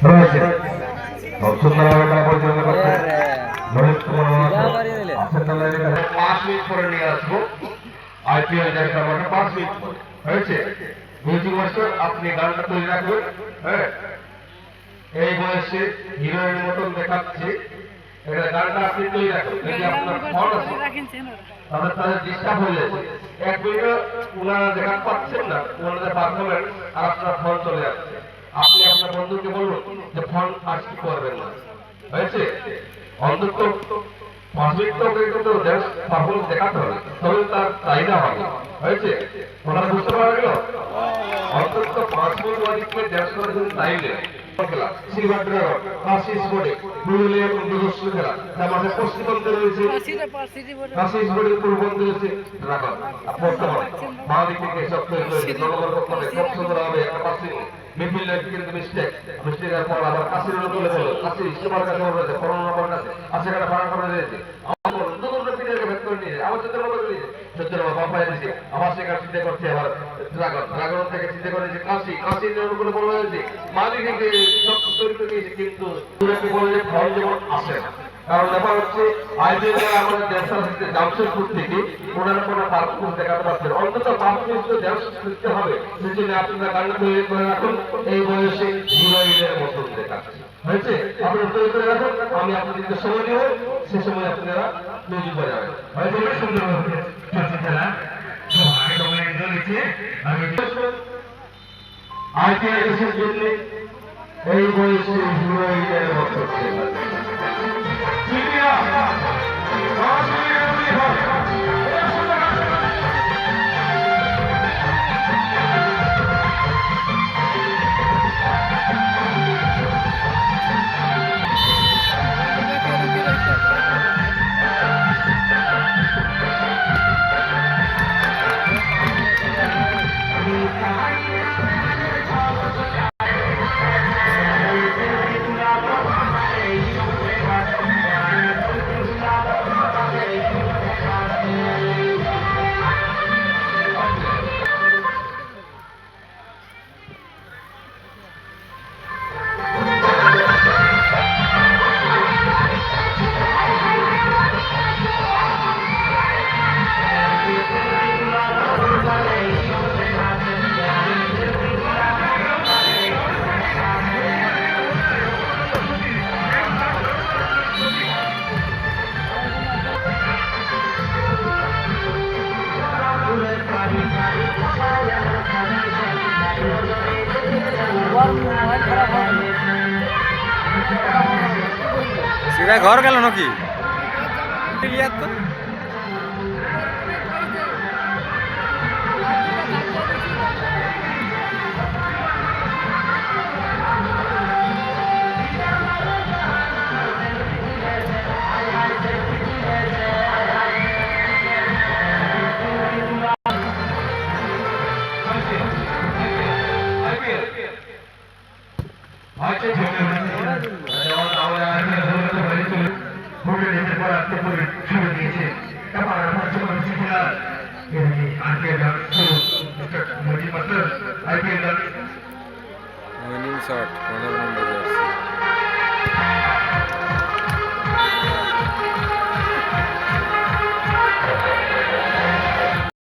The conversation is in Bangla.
রয়েছে সুন্দরভাবে পরিচালনা করছে ললিত কুমার আছেন 5 মিনিট পরে নিয়ে আসবো আইপিএল দেখা মানে 5 মিনিট পরে হয়েছে। মিউজিক মাস্টার আপনি গানটা তৈরি রাখবেন। হ্যাঁ, এই বয়সে হিরোইনের মতন দেখাচ্ছে, এটা গানটা আপনি তৈরি রাখবেন। যদি আপনার ফোন আছে তাহলে তাদের ডিস্টার্ব হয়ে যাচ্ছে। এক মিনিটে ওনারা দেখাতে পাচ্ছেন না ওনাদের পারফরমেন্স, আর আপনার ফোন চলে যাচ্ছে। আপনি আপনার বন্ধুকে বলুন যে ফোন আর কি করবেন না, হয়েছে। অন্তত 5 মিনিট তো কিন্তু পারফরমেন্স দেখাতে হবে, তবে তার চাহিদা হবে, হয়েছে। ওনারা বুঝতে পারা গেল। অন্তত 5 মিনিট ওয়ারিকে ড্যান্স করার জন্য চাইলে খেলা সিলভার ড্রাগন কাশি স্পোর্টে পুরুলিয়া এবং নিজস্ব খেলা তার মাঝে পশ্চিমবঙ্গে রয়েছে কাশি স্পোর্টের পূর্ববঙ্গে রয়েছে ড্রাগন। বর্তমানে বাঙালি থেকে সব তৈরি করেছে জনগণ পক্ষে খুব সুন্দর হবে একটা পাশে মিডফিল্ড কিন্তু মিস্টেকের পর আবার কাশির বলে বলো কাশি ইস্তেমার কাছে রয়েছে করোনা নম্বর কাছে আছে একটা ভাড়া করে দিয়েছে আমার দুটো পিঠের ভেদ করে নিয়েছে আমার চোদ্দ নম্বর করে দিয়েছে 14 নম্বর বাপায় দিয়েছে আবার সেখানে চিন্তা করছে আবার ড্রাগন ড্রাগন থেকে চিন্তা করেছে কাশি কাশির উপরে বলা হয়েছে মালিক থেকে সব তৈরি করে দিয়েছে, কিন্তু দূরে বলে যে ফল যেমন আসে না। কারণ ব্যাপার হচ্ছে আইপিএল আমাদের দেশের হচ্ছে জামশেদপুর থেকে ওনারা কোনো পারফরমেন্স দেখাতে পারছেন, অন্তত পারফরমেন্স তো দেশ শিখতে হবে। সেজন্য আপনারা গান তৈরি করে রাখুন, এই বয়সে হিরোইনের মতন দেখাচ্ছে, হয়েছে। আপনারা তৈরি করে রাখুন, আমি আপনাদেরকে সময় দেব, সে সময় আপনারা মিউজিক বাজাবেন, হয়তো সুন্দর খেলা আইপিএল দেশের জন্য এই বয়সে হিরোইনের মতো সেটা ঘর গেল নাকি তো winning shot 15 নম্বরে